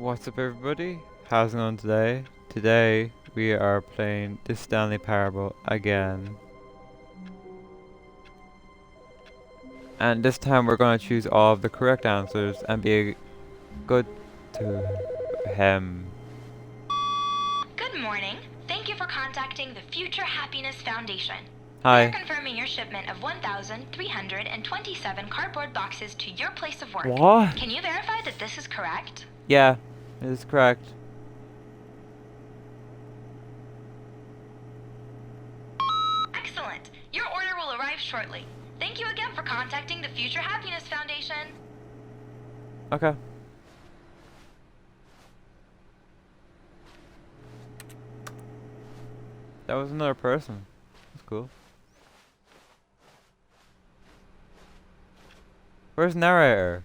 What's up, everybody? How's it going today? Today we are playing the Stanley Parable again. And this time we're going to choose all of the correct answers and be good to him. Good morning. Thank you for contacting the Future Happiness Foundation. Hi. We are confirming your shipment of 1,327 cardboard boxes to your place of work. What? Can you verify that this is correct? Yeah, it is correct. Excellent. Your order will arrive shortly. Thank you again for contacting the Future Happiness Foundation. Okay. That was another person. That's cool. Where's narrator?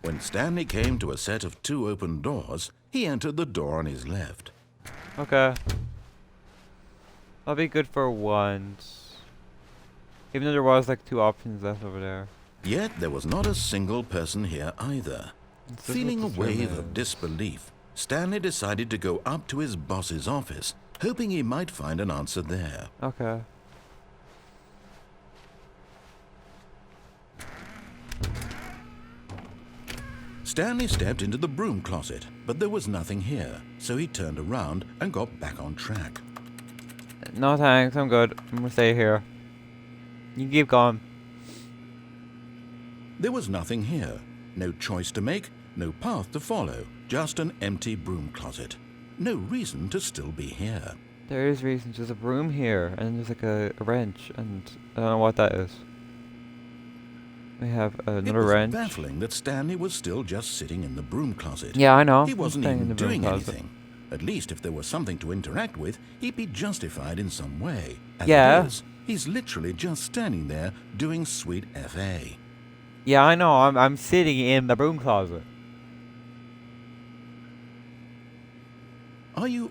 When Stanley came to a set of 2 open doors, he entered the door on his left. Okay. I'll be good for once. Even though there was like 2 options left over there. Yet there was not a single person here either. Feeling a wave of disbelief, Stanley decided to go up to his boss's office, hoping he might find an answer there. Okay. Stanley stepped into the broom closet, but there was nothing here, so he turned around and got back on track. No thanks, I'm good. I'm gonna stay here. You can keep going. There was nothing here. No choice to make, no path to follow, just an empty broom closet. No reason to still be here. There is reason. There's a broom here, and there's like a wrench, and I don't know what that is. We have another wrench. It was baffling that Stanley was still just sitting in the broom closet. Yeah, I know. He wasn't staying in even the broom doing closet. anything. At least if there was something to interact with, he'd be justified in some way. As Yeah. it is, he's literally just standing there doing sweet FA. Yeah, I know. I'm sitting in the broom closet. Are you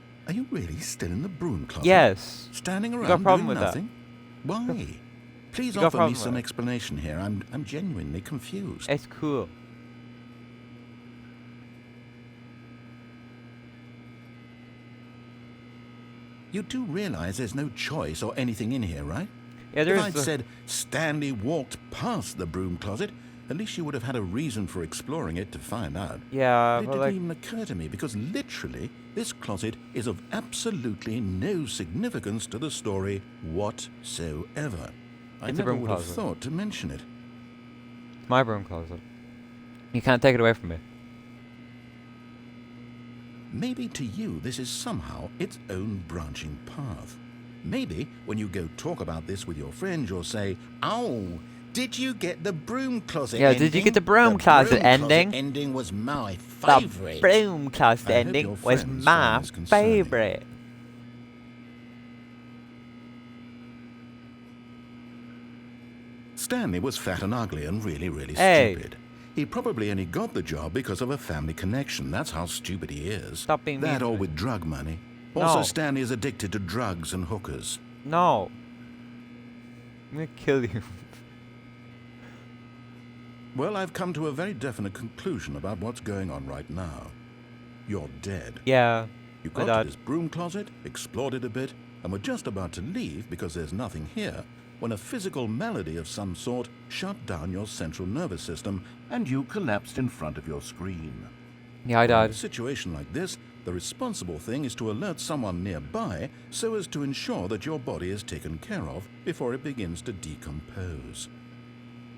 really still in the broom closet? Yes. Standing got a around problem doing with that? nothing? Why? Please You got a offer me problem some with it? explanation here. I'm genuinely confused. It's cool. You do realize there's no choice or anything in here, right? Yeah, there If is. I'd said Stanley walked past the broom closet, at least you would have had a reason for exploring it to find out. Yeah, But it but didn't like, even occur to me because literally this closet is of absolutely no significance to the story whatsoever. I It's a never broom would have closet. thought to mention it. my broom closet. You can't take it away from me. Maybe to you this is somehow its own branching path. Maybe when you go talk about this with your friends, you'll say, "Oh, did you get the broom closet Yeah, ending? did you get the broom closet ending? Ending was my The favorite." broom closet I hope ending your was friends my find this concerning. favorite. Stanley was fat and ugly and really Hey. stupid. He probably only got the job because of a family connection. That's how stupid he is. Stop being mean That to or me. with drug money. Also, No. Stanley is addicted to drugs and hookers. No. I'm gonna kill you. Well, I've come to a very definite conclusion about what's going on right now. You're dead. Yeah. You My got dad. to this broom closet, explored it a bit, and were just about to leave because there's nothing here when a physical malady of some sort shut down your central nervous system and you collapsed in front of your screen. Yeah, I In a died. situation like this, the responsible thing is to alert someone nearby so as to ensure that your body is taken care of before it begins to decompose.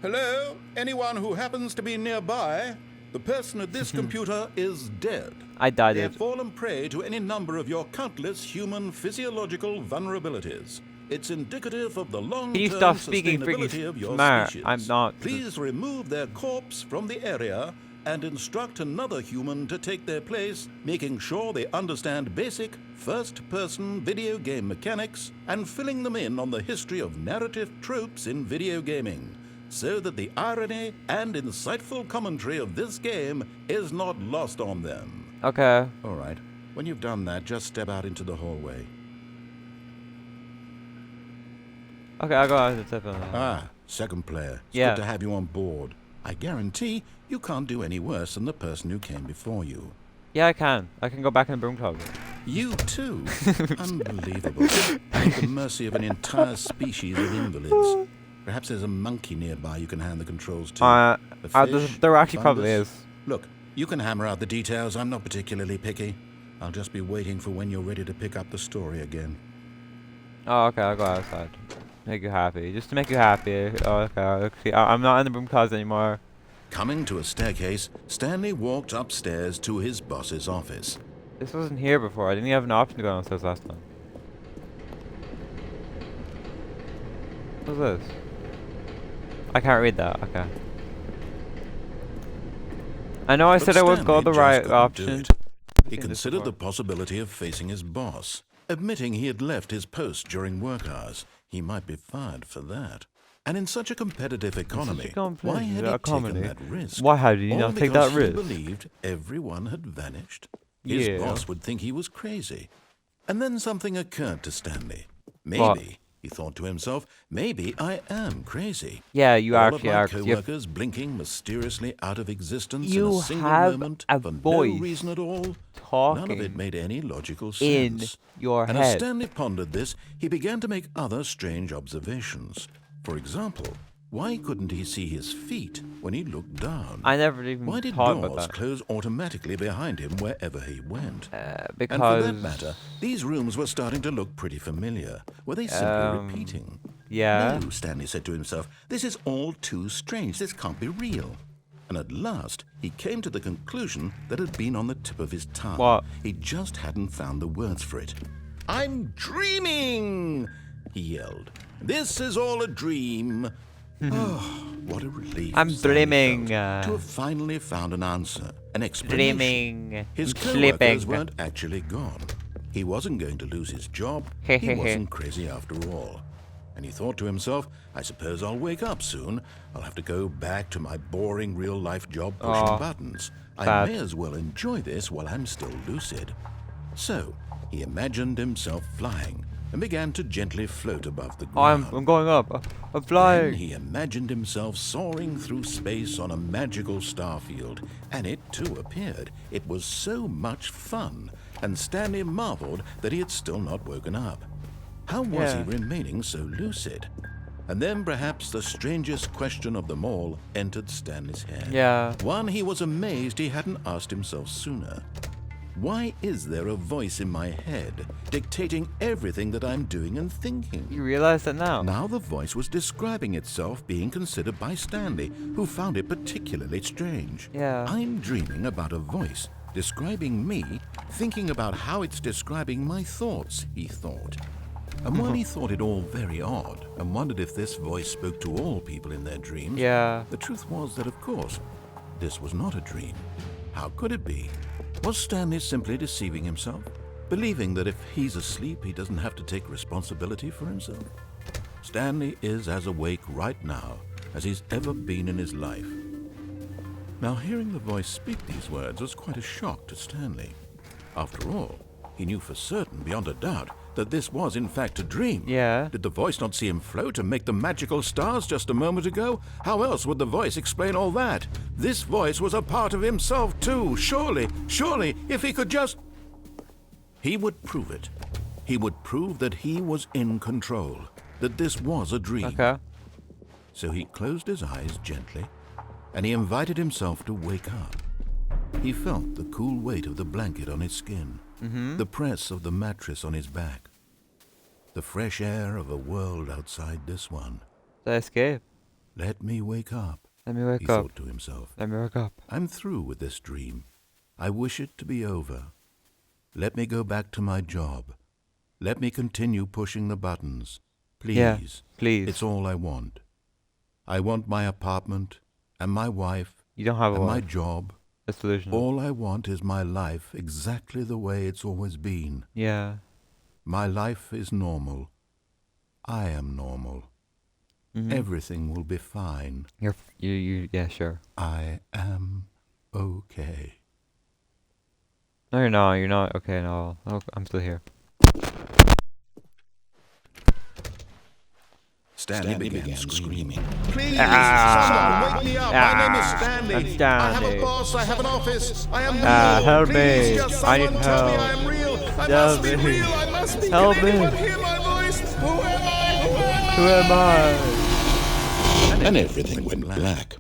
Hello? Anyone who happens to be nearby? The person at this computer is dead. I died. They have fallen prey to any number of your countless human physiological vulnerabilities. It's indicative of the long-term Can you stop speaking sustainability freaking of your smart? species. I'm not. Please remove their corpse from the area and instruct another human to take their place, making sure they understand basic first-person video game mechanics and filling them in on the history of narrative tropes in video gaming, so that the irony and insightful commentary of this game is not lost on them. Okay. All right. When you've done that, just step out into the hallway. Okay, I'll go out to the Ah, second player. It's Yeah. good to have you on board. I guarantee you can't do any worse than the person who came before you. Yeah, I can. I can go back in the broom closet. You too? Unbelievable. At the mercy of an entire species of invalids. Perhaps there's a monkey nearby you can hand the controls to. A fish, there actually probably fungus. is. Look, you can hammer out the details. I'm not particularly picky. I'll just be waiting for when you're ready to pick up the story again. Oh, okay, I'll go outside. Make you happy. Just to make you happy. Oh, okay. I'm not in the broom closet anymore. Coming to a staircase, Stanley walked upstairs to his boss's office. This wasn't here before. I didn't even have an option to go downstairs last time. What's this? I can't read that. Okay. I know I said I was Stanley going the just right couldn't do option. it. I've He seen this considered the before. possibility of facing his boss. Admitting he had left his post during work hours, he might be fired for that. And in such a competitive economy, why had he taken that risk? Why had he All not take that because he risk? believed everyone had vanished. His Yeah. boss would think he was crazy. And then something occurred to Stanley. What? Maybe, he thought to himself, maybe I am crazy. Yeah, you All actually of my are. 'Cause you have, co-workers blinking mysteriously out of existence in You a single have moment a for no voice reason at all. None of it talking made any logical in sense. your And as head. Stanley pondered this, he began to make other strange observations. For example, why couldn't he see his feet when he looked down? I never even Why did thought about doors that. close automatically behind him wherever he went? Because And for that matter, these rooms were starting to look pretty familiar. Were they simply repeating? yeah. No, Stanley said to himself, this is all too strange. This can't be real. And at last, he came to the conclusion that had been on the tip of his tongue. What? He just hadn't found the words for it. I'm dreaming, he yelled. This is all a dream. Oh, what a relief. I'm Stanley dreaming, felt to have finally found an answer, an explanation. Dreaming. His I'm co-workers sleeping. weren't actually gone. He wasn't going to lose his job. He wasn't crazy after all. And he thought to himself, I suppose I'll wake up soon. I'll have to go back to my boring real-life job pushing buttons. I sad. may as well enjoy this while I'm still lucid. So, he imagined himself flying and began to gently float above the Oh, I'm ground. going up. I'm Then flying. he imagined himself soaring through space on a magical starfield, and it too appeared. It was so much fun, and Stanley marveled that he had still not woken up. How was he Yeah. remaining so lucid? And then perhaps the strangest question of them all entered Stanley's head. Yeah. One he was amazed he hadn't asked himself sooner. Why is there a voice in my head dictating everything that I'm doing and thinking? You realize that now? Now the voice was describing itself being considered by Stanley, who found it particularly strange. Yeah. I'm dreaming about a voice describing me, thinking about how it's describing my thoughts, he thought. And while he thought it all very odd and wondered if this voice spoke to all people in their dreams, Yeah. the truth was that, of course, this was not a dream. How could it be? Was Stanley simply deceiving himself? Believing that if he's asleep, he doesn't have to take responsibility for himself? Stanley is as awake right now as he's ever been in his life. Now, hearing the voice speak these words was quite a shock to Stanley. After all, he knew for certain, beyond a doubt, that this was in fact a dream. Yeah. Did the voice not see him float and make the magical stars just a moment ago? How else would the voice explain all that? This voice was a part of himself too. Surely, if he could just... He would prove it. He would prove that he was in control, that this was a dream. Okay. So he closed his eyes gently, and he invited himself to wake up. He felt the cool weight of the blanket on his skin, the press of the mattress on his back, the fresh air of a world outside this one. Did I escape? Let me wake up, Let me he wake up. thought to himself. Let me wake up. I'm through with this dream. I wish it to be over. Let me go back to my job. Let me continue pushing the buttons. Please. Yeah, please. It's all I want. I want my apartment and my wife You don't have a and my wife. job. That's delusional. All I want is my life exactly the way it's always been. Yeah. My life is normal. I am normal. Everything will be fine. Yeah, sure. I am okay. No, you're not. You're not. Okay, no. Oh, I'm still here. Stanley began screaming. Please, Ah. someone wake me up. Ah. My name is Stanley. I'm I Stanley. have a boss. I have an office. I am real. Help Please, me. just I need someone tell me help. I am real. I Help must be me. real. I must be. Help Can anyone me. hear my voice? Who am I? Who am I? And everything went black.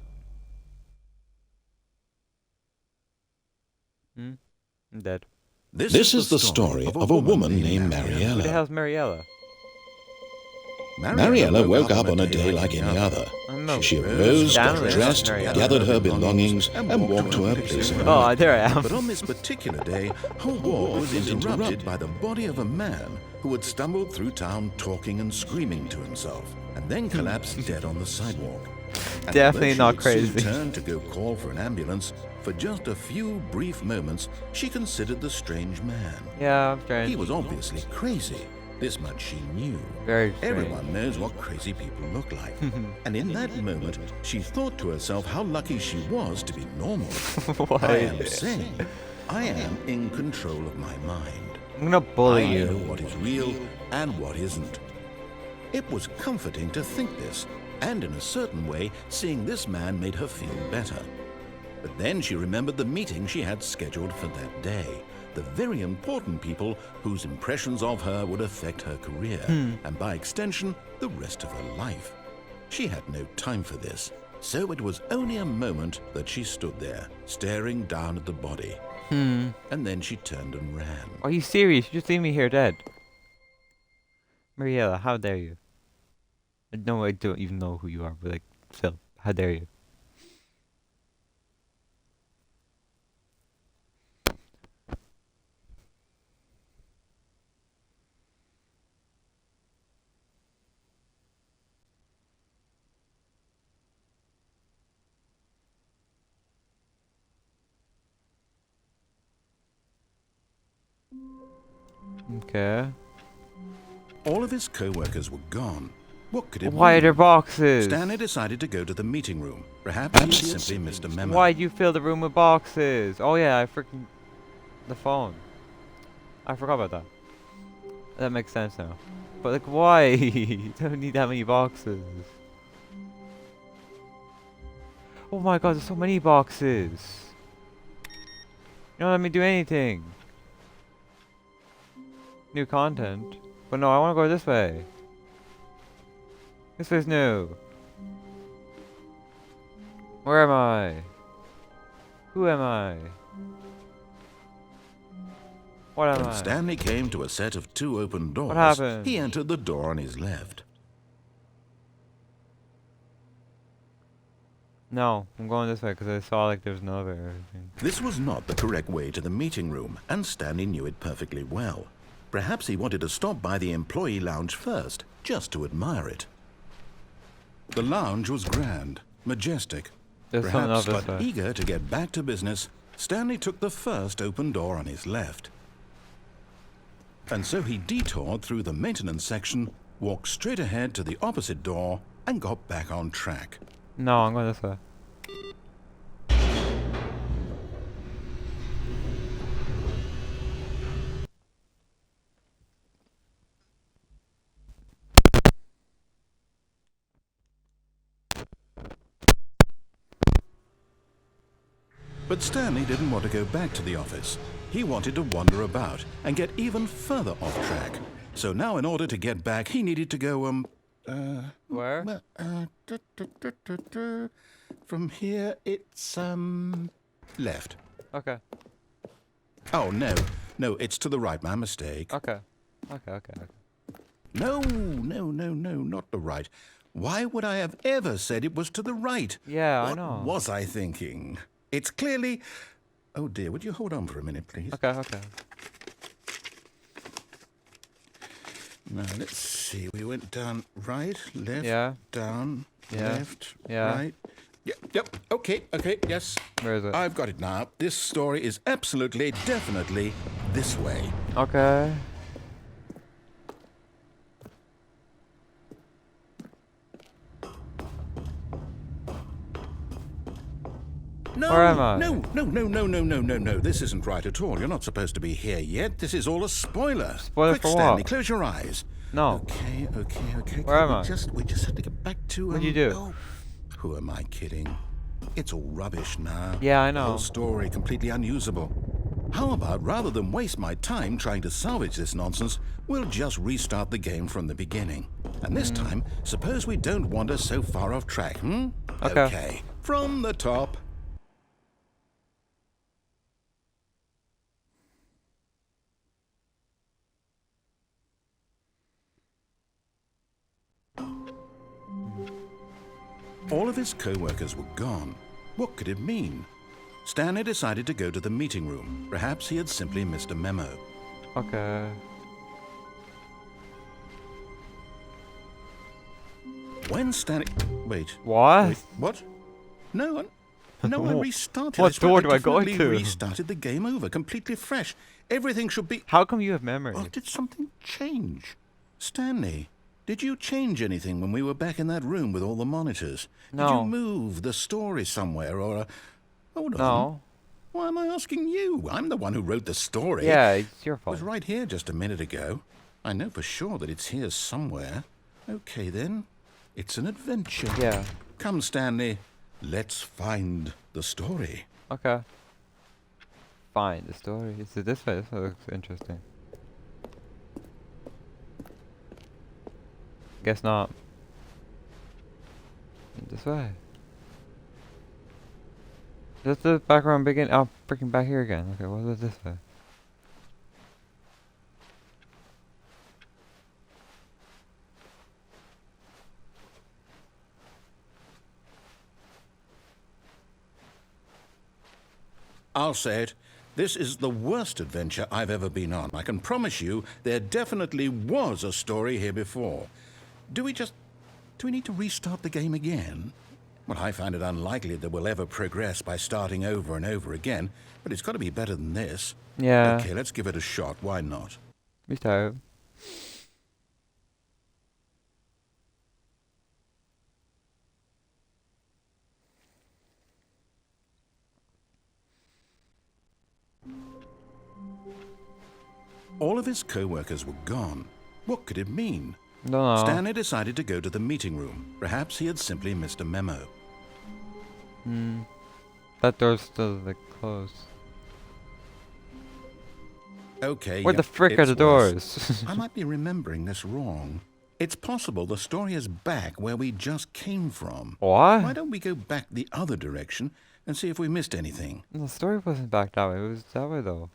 I'm dead. This is the story of a woman named Who the Mariella. hell's Mariella? Mariella woke up on a day like any other. No. She arose, got Stanley. dressed, Mariella. gathered her belongings, and walked to her place of Oh, work. there I am. But on this particular day, her walk was interrupted by the body of a man who had stumbled through town talking and screaming to himself, and then collapsed dead on the sidewalk. And Definitely although not she had soon crazy. turned to go call for an ambulance, for just a few brief moments, she considered the strange man. Yeah, I'm strange. He was obviously crazy. This much she knew. Very strange. Everyone knows what crazy people look like. And in that moment, she thought to herself how lucky she was to be normal. Why? I am saying, I am in control of my mind. I'm gonna bully I you. know what is real and what isn't. It was comforting to think this, and in a certain way, seeing this man made her feel better. But then she remembered the meeting she had scheduled for that day. The very important people whose impressions of her would affect her career, and by extension, the rest of her life. She had no time for this, so it was only a moment that she stood there, staring down at the body. And then she turned and ran. Are you serious? You just leave me here dead. Mariella, how dare you? No, I don't even know who you are, but like, still, how dare you? Okay. All of his co-workers were gone. What could it Why are mean? there boxes? Stanley decided to go to the meeting room. Perhaps he simply missed a memo. Why'd you fill the room with boxes? Oh yeah, I freaking... The phone. I forgot about that. That makes sense now. But like, why? You don't need that many boxes. Oh my god, there's so many boxes. You don't let me do anything. New content. But no, I want to go this way. This way's new. Where am I? Who am I? What am When I? Stanley came to a set of 2 open doors, happened? he entered the door on his left. No, I'm going this way because I saw like there's no other. This was not the correct way to the meeting room, and Stanley knew it perfectly well. Perhaps he wanted to stop by the employee lounge first, just to admire it. The lounge was grand, majestic. There's something Perhaps, else this but way. eager to get back to business, Stanley took the first open door on his left. And so he detoured through the maintenance section, walked straight ahead to the opposite door, and got back on track. No, I'm going this way. But Stanley didn't want to go back to the office. He wanted to wander about and get even further off track. So now in order to get back, he needed to go, Where? From here, it's, left. Okay. Oh, no, it's to the right, my mistake. Okay. Okay. No, not the right. Why would I have ever said it was to the right? Yeah, I What know. was I thinking? It's clearly... Oh dear, would you hold on for a minute, please? Okay. Now, let's see. We went down right, left, Yeah. down, Yeah. left, Yeah. right. Yep. Okay, yes. Where is it? I've got it now. This story is absolutely, definitely this way. Okay. No, Where am I? No. This isn't right at all. You're not supposed to be here yet. This is all a spoiler. Spoiler Quick, for Stanley, what? close your eyes. No. Okay. Where am I? We just have to get back to. What'd you do? Oh, who am I kidding? It's all rubbish now. Yeah, I The whole know. story completely unusable. How about rather than waste my time trying to salvage this nonsense, we'll just restart the game from the beginning. And this time, suppose we don't wander so far off track, hmm? Okay. From the top. All of his co-workers were gone. What could it mean? Stanley decided to go to the meeting room. Perhaps he had simply missed a memo. Okay. When Stanley... Wait. What? Wait, what? No, I restarted. What I swear door do I go definitely to? restarted the game over, completely fresh. Everything should be... How come you have memory? Or did something change? Stanley, did you change anything when we were back in that room with all the monitors? Did No. you move the story somewhere or... Hold on. No. Why am I asking you? I'm the one who wrote the story. Yeah, it's your It fault. was right here just a minute ago. I know for sure that it's here somewhere. Okay, then. It's an adventure. Yeah. Come, Stanley. Let's find the story. Okay. Find the story. Is it this way? This looks interesting. Guess not. This way. Is the background begin? Oh, freaking back here again. Okay, what is this way? I'll say it. This is the worst adventure I've ever been on. I can promise you there definitely was a story here before. Do we need to restart the game again? Well, I find it unlikely that we'll ever progress by starting over and over again, but it's got to be better than this. Yeah. Okay, let's give it a shot. Why not? Restart. All of his co-workers were gone. What could it mean? Don't know. Stanley decided to go to the meeting room. Perhaps he had simply missed a memo. That door's still like closed. Okay, Where yeah, the frick are it's the worse. doors? I might be remembering this wrong. It's possible the story is back where we just came from. Why What? don't we go back the other direction and see if we missed anything? The story wasn't back that way. It was that way though.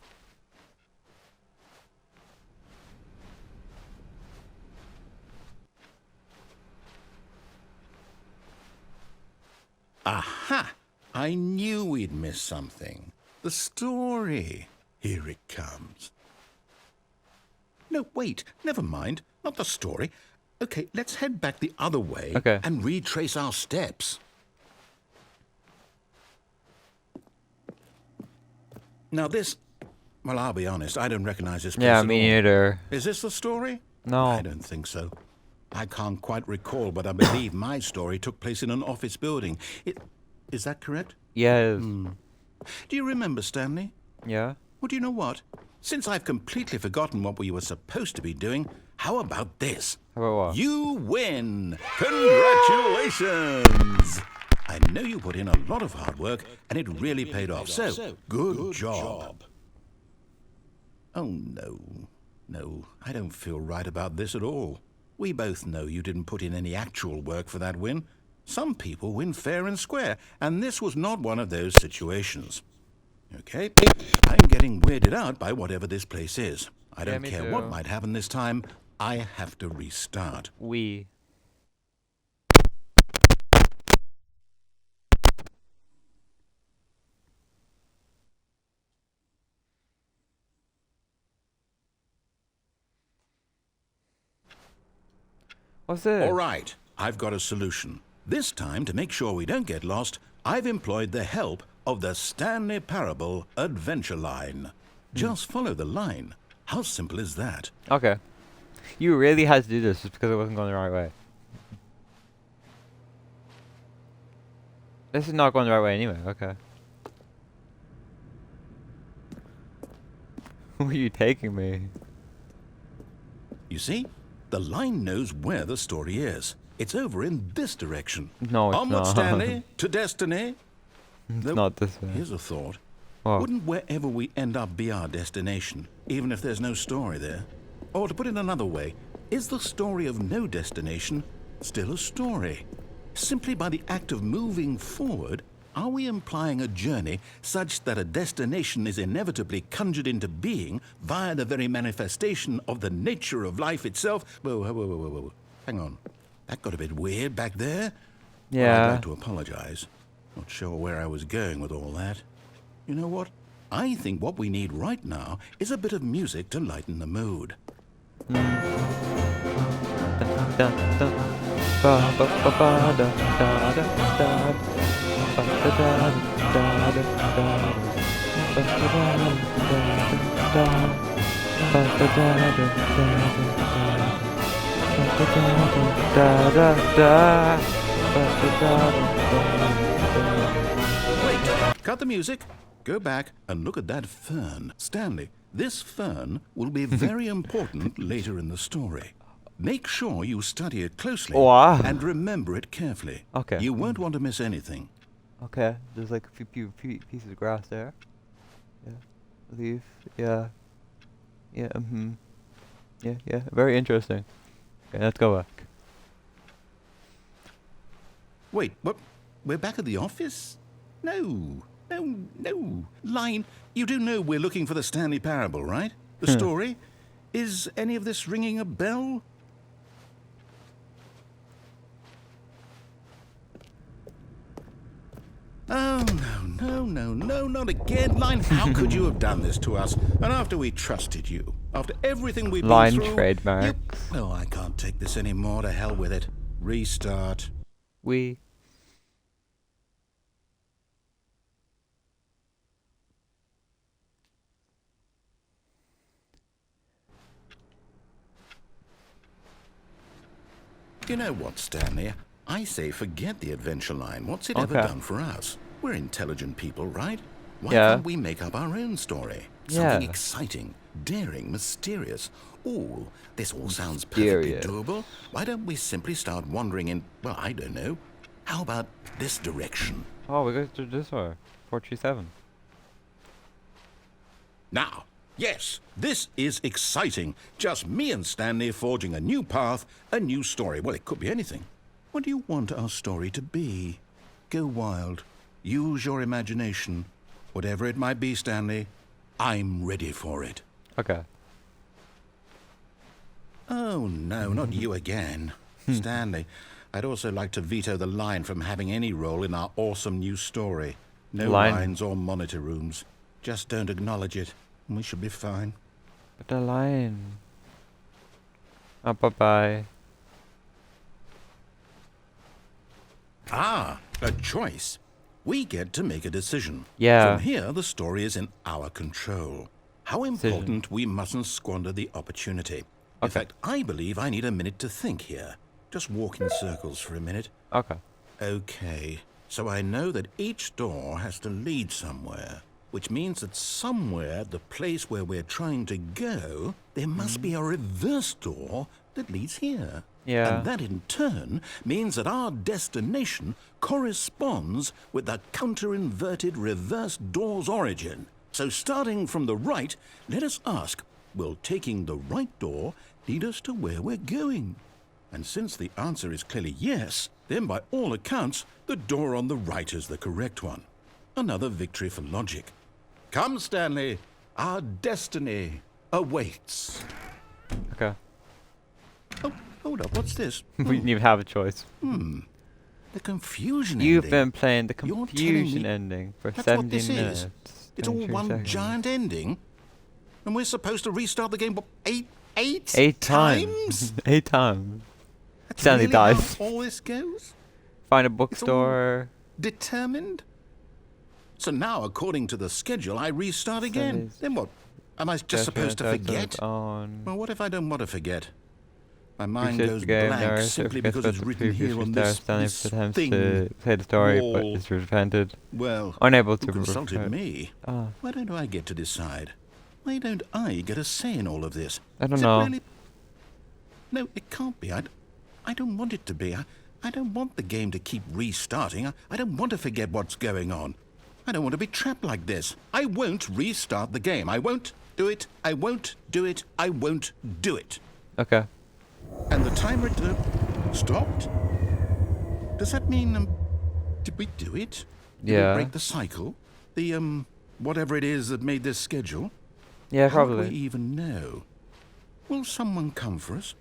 Aha! I knew we'd missed something. The story. Here it comes. No, wait. Never mind. Not the story. Okay, let's head back the other way Okay. and retrace our steps. Now this... Well, I'll be honest. I don't recognize this place Yeah, at me all. neither. Is this the story? No. I don't think so. I can't quite recall, but I believe my story took place in an office building. Is that correct? Yes. Do you remember, Stanley? Yeah. Well, do you know what? Since I've completely forgotten what we were supposed to be doing, how about this? How about what? You win! Congratulations! I know you put in a lot of hard work, and it really paid off, so good job. Oh, no. No, I don't feel right about this at all. We both know you didn't put in any actual work for that win. Some people win fair and square, and this was not one of those situations. Okay, I'm getting weirded out by whatever this place is. I don't me care too. what might happen this time. I have to restart. We. What's this? All right, I've got a solution. This time, to make sure we don't get lost, I've employed the help of the Stanley Parable Adventure Line. Just follow the line. How simple is that? Okay. You really had to do this just because it wasn't going the right way. This is not going the right way anyway. Okay. Where are you taking me? You see? The line knows where the story is. It's over in this direction. No, it's Onward, not. Stanley, to destiny. It's Nope. not this way. Here's a thought. What? Wouldn't wherever we end up be our destination, even if there's no story there? Or to put it another way, is the story of no destination still a story? Simply by the act of moving forward, are we implying a journey such that a destination is inevitably conjured into being via the very manifestation of the nature of life itself? Whoa. Hang on. That got a bit weird back there. Well, I'd Yeah. like to apologize. Not sure where I was going with all that. You know what? I think what we need right now is a bit of music to lighten the mood. Dun, dun, dun. Ba, ba, ba, ba, da, da, da, da. Ba, da, da, da, da, da, da. Ba, da, da, da, da, da. Ba, da, da, da, da, da. Ba, da, da, da, da. Ba, da, da, da. Wait! Cut the music. Go back and look at that fern. Stanley, this fern will be very important later in the story. Make sure you study it closely Wow. and remember it carefully. Okay. You won't want to miss anything. Okay, there's like a few pieces of grass there. Yeah, leaf. Yeah. Yeah. Yeah. Very interesting. Okay, let's go back. Wait, what? We're back at the office? No. Line, you do know we're looking for the Stanley Parable, right? The story? Is any of this ringing a bell? Oh, no, not again. Line, how could you have done this to us? And after we trusted you, after everything we've Line been through... trademarks. Oh, I can't take this anymore. To hell with it. Restart. We. You know what, Stanley? I say forget the adventure line. What's it ever Okay. done for us? We're intelligent people, right? Why Yeah. can't we make up our own story? Something Yeah. exciting, daring, mysterious. Ooh, this all sounds perfectly Mysterious. doable. Why don't we simply start wandering in, well, I don't know. How about this direction? Oh, we go through this way. 437. Now, yes, this is exciting. Just me and Stanley forging a new path, a new story. Well, it could be anything. What do you want our story to be? Go wild. Use your imagination. Whatever it might be, Stanley, I'm ready for it. Okay. Oh, no, not you again. Stanley, I'd also like to veto the line from having any role in our awesome new story. No Line? lines or monitor rooms. Just don't acknowledge it, and we should be fine. But the line. Oh, bye-bye. Ah, a choice. We get to make a decision. Yeah. From here, the story is in our control. How important we mustn't squander the opportunity. In Okay. fact, I believe I need a minute to think here. Just walk in circles for a minute. Okay. Okay, so I know that each door has to lead somewhere, which means that somewhere, the place where we're trying to go, there must be a reverse door that leads here. Yeah. And that in turn means that our destination corresponds with the counter-inverted reverse door's origin. So starting from the right, let us ask, will taking the right door lead us to where we're going? And since the answer is clearly yes, then by all accounts, the door on the right is the correct one. Another victory for logic. Come, Stanley, our destiny awaits. Okay. Oh, hold up, what's this? We didn't even have a choice. The confusion You've ending. been playing the You're telling confusion me ending for that's 17 what this minutes. is? It's all 23 one seconds. giant ending? And we're supposed to restart the game, what, eight 8 times. 8 times. That's Stanley really how dies. all this goes? Find a It's all bookstore. determined? So now, according to the schedule, I restart again. Stanley's Then what? Am I just supposed to forget? On. Well, what if I don't want to forget? My mind Research goes the game, blank narrative simply gets because it's better written previews here on for this, Stanley this attempts thing. to play the story, but wall. is repented. Well, Unable who to consulted refer- me? Ah. Why don't I get to decide? Why don't I get a say in all of this? I don't Is it know. really- No, it can't be. I don't want it to be. I don't want the game to keep restarting. I don't want to forget what's going on. I don't want to be trapped like this. I won't restart the game. I won't do it. I won't do it. I won't do it. Okay. And the timer stopped? Does that mean, did we do it? Did Yeah. we break the cycle? The, whatever it is that made this schedule? Yeah, How do we probably. even know? Will someone come for us?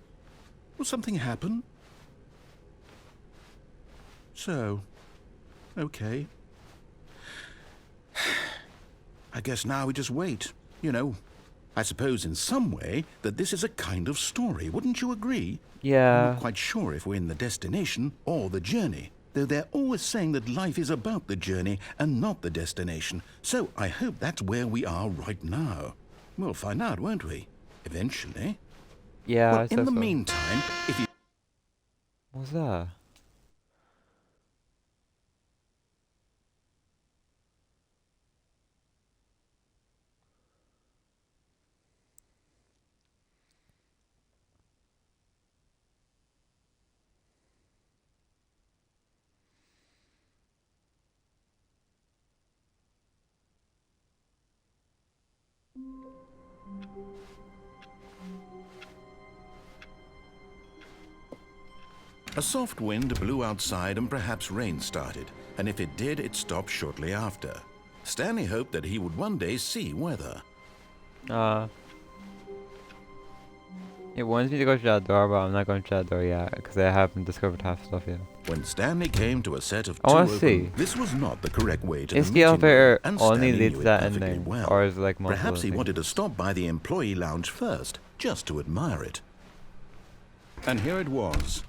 Will something happen? So, okay. I guess now we just wait, you know. I suppose in some way that this is a kind of story, wouldn't you agree? I'm Yeah. not quite sure if we're in the destination or the journey, though they're always saying that life is about the journey and not the destination. So I hope that's where we are right now. We'll find out, won't we? Eventually. Yeah, Well, I in said the so. meantime, if you... What's that? A soft wind blew outside and perhaps rain started, and if it did, it stopped shortly after. Stanley hoped that he would one day see weather. It wants me to go to that door, but I'm not going to that door yet, because I haven't discovered half stuff yet. When Stanley came to a set of I two wanna open, see. this was not the correct way to Is the the meeting elevator room, and only Stanley leads knew to it that perfectly ending, well. or is it like multiple Perhaps he things? wanted to stop by the employee lounge first, just to admire it. And here it was,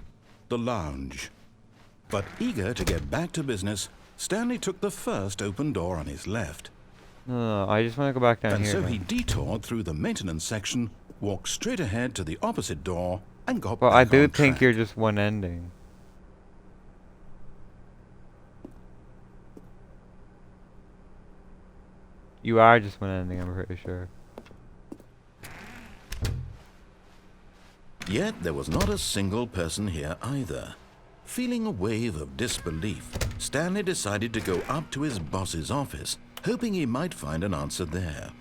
the lounge. But eager to get back to business, Stanley took the first open door on his left. No, I just want to go back down And here. so then. he detoured through the maintenance section, walked straight ahead to the opposite door, and got Well, back I do on think track. you're just one ending. You are just one ending, I'm pretty sure. Yet there was not a single person here either. Feeling a wave of disbelief, Stanley decided to go up to his boss's office, hoping he might find an answer there.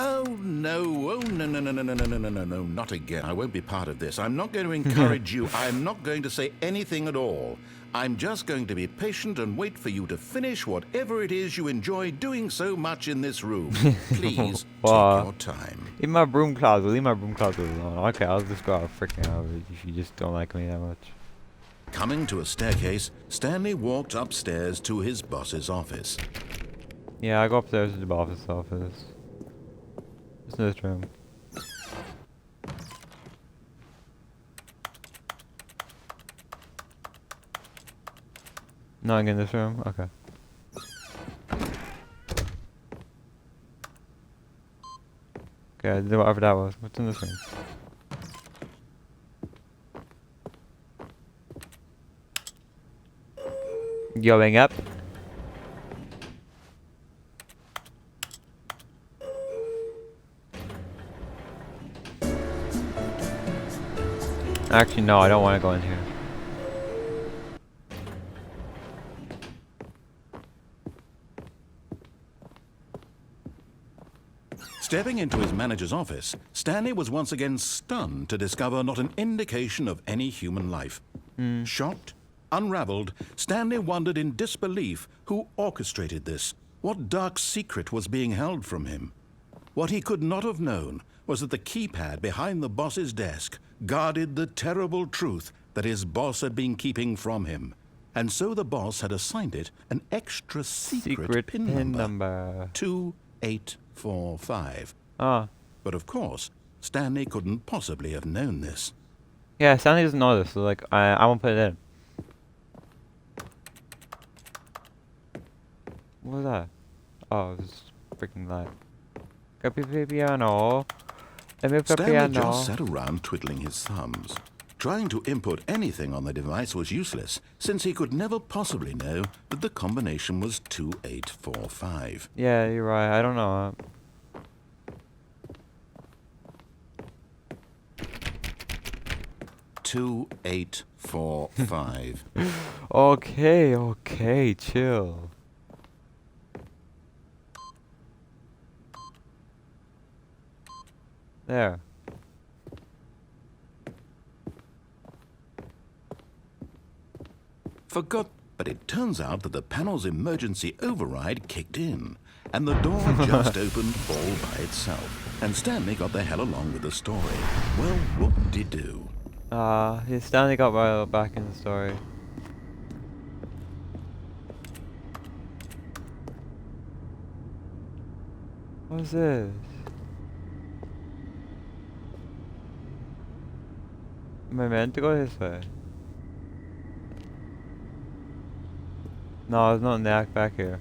Oh no, no, not again. I won't be part of this. I'm not going to encourage you. I'm not going to say anything at all. I'm just going to be patient and wait for you to finish whatever it is you enjoy doing so much in this room. Please Wow. take your time. Leave my broom closet, leave my broom closet alone. Okay, I'll just go out freaking out if you just don't like me that much. Coming to a staircase, Stanley walked upstairs to his boss's office. Yeah, I go upstairs to the office. It's in this room. Not in this room? Okay. Okay, I did whatever that was. What's in this room? Going up. Actually, no, I don't want to go in here. Stepping into his manager's office, Stanley was once again stunned to discover not an indication of any human life. Shocked, unraveled, Stanley wondered in disbelief who orchestrated this. What dark secret was being held from him? What he could not have known was that the keypad behind the boss's desk guarded the terrible truth that his boss had been keeping from him. And so the boss had assigned it an extra secret pin number. 2845. Ah. But of course, Stanley couldn't possibly have known this. Yeah, Stanley doesn't know this, so like, I won't put it in. What was that? Oh, it was freaking light. Copy piano. Let me play Stanley piano. just sat around twiddling his thumbs. Trying to input anything on the device was useless, since he could never possibly know that the combination was 2845. Yeah, you're right. I don't know. 2845. Okay, okay, chill. There. Forgot, but it turns out that the panel's emergency override kicked in, and the door just opened all by itself. And Stanley got the hell along with the story. Well, whoop-de-doo. Yeah, Stanley got right back in the story. What is this? Am I meant to go this way? No, there's nothing back here.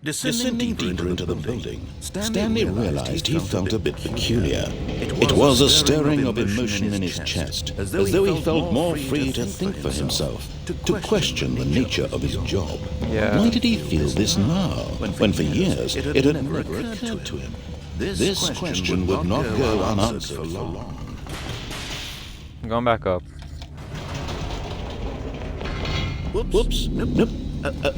Descending deeper into the building, Stanley realized he felt a bit peculiar. It was a stirring of emotion in his chest, as though he felt more free to think for himself, to question the nature of his job. Yeah. Why did he feel this now, when for years it had never occurred to him? This question would not go unanswered for long. I'm going back up. Whoops. Nope.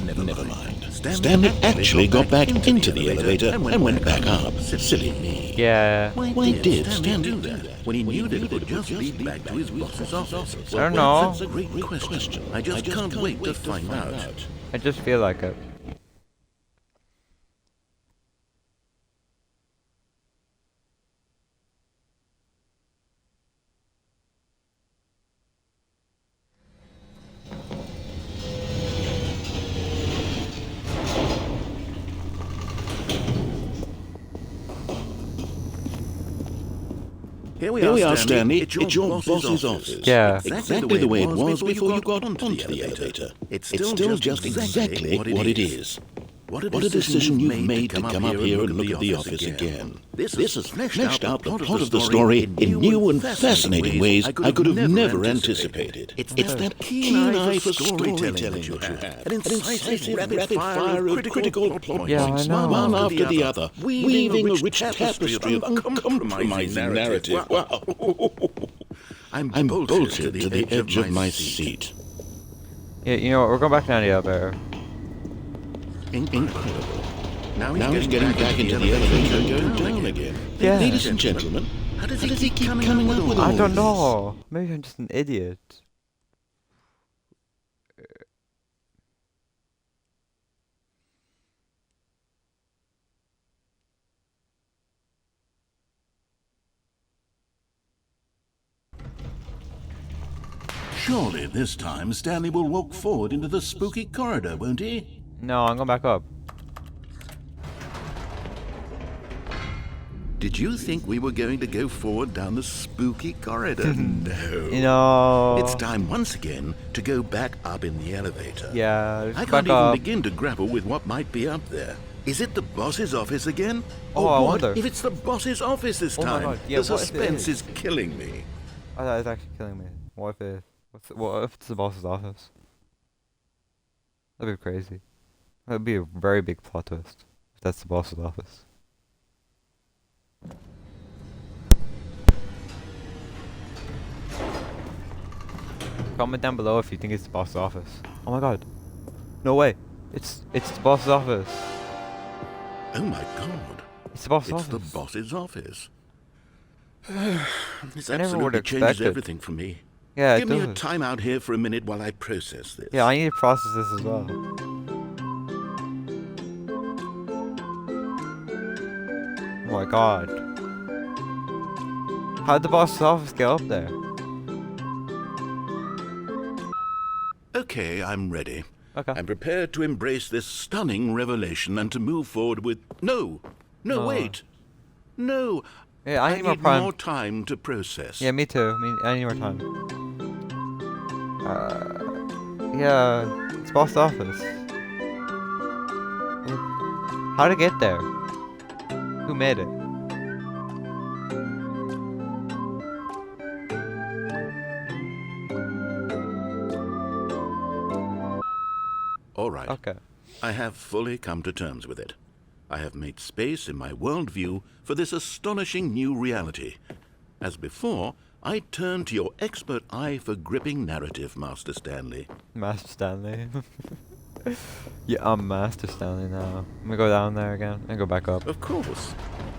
Never mind. Stanley actually got back into the elevator and went back up. Silly me. Yeah. Why did Stanley do that when he knew that it would just lead back to his boss's office? I don't know. That's a great question. I just can't wait to find out. I just feel like it. Here we are, Stanley. It's your boss's office. Yeah. Exactly the way it was before you got onto the elevator. It's still just exactly what it is. What a decision you've made to come up here and look at the office again. This has fleshed out the plot of the story in new and fascinating ways I could have never anticipated. It's that keen eye for storytelling that you have. An incisive, rapid-fire of critical plot Yeah, points, I know. one after the other, weaving a rich tapestry of uncompromising narrative. Wow. I'm bolted to the edge of my seat. Yeah, you know what? We're going back down the elevator. Incredible. Now he's getting back into the elevator and going down again. Yeah. Ladies and gentlemen, how does he keep coming up with all I don't this? know. Maybe I'm just an idiot. Surely this time Stanley will walk forward into the spooky corridor, won't he? No, I'm going back up. Did you think we were going to go forward down the spooky corridor? No. No. It's time once again to go back up in the elevator. Yeah, I just can't back even up. begin to grapple with what might be up there. Is it the boss's office again? Oh, I what wonder. if it's the boss's office this Oh my time? God, yeah, the what if it suspense is? is killing me. Oh, that is actually killing me. What if it's the boss's office? That'd be crazy. That'd be a very big plot twist if that's the boss's office. Comment down below if you think it's the boss's office. Oh my god. No way. It's the boss's office. Oh my God. It's the boss's It's office. the boss's office. This I never would absolutely have changes expected. everything for me. Yeah, Give it me a does. time out here for a minute while I process this. Yeah, I need to process this as well. Oh my god. How'd the boss's office get up there? Okay, I'm ready. Okay. I'm prepared to embrace this stunning revelation and to move forward with... No, No. wait. No, Yeah, I need more need time. more time to process. Yeah, me too. I need more time. Yeah, it's boss's office. How to get there? Who made it? All right. Okay. I have fully come to terms with it. I have made space in my worldview for this astonishing new reality. As before, I turn to your expert eye for gripping narrative, Master Stanley. Master Stanley. Yeah, I'm Master Stanley now. I'm gonna go down there again and go back up. Of course.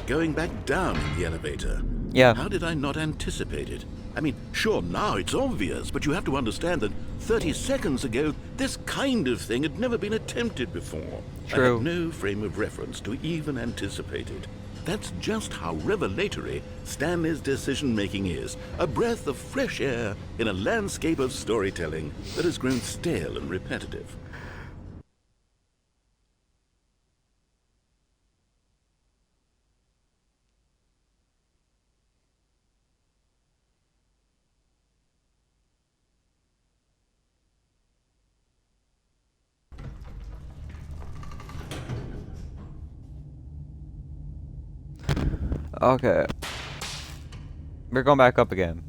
Going back down in the elevator. Yeah. How did I not anticipate it? I mean, sure, now it's obvious, but you have to understand that 30 seconds ago, this kind of thing had never been attempted before. True. I had no frame of reference to even anticipate it. That's just how revelatory Stanley's decision-making is. A breath of fresh air in a landscape of storytelling that has grown stale and repetitive. Okay. We're going back up again.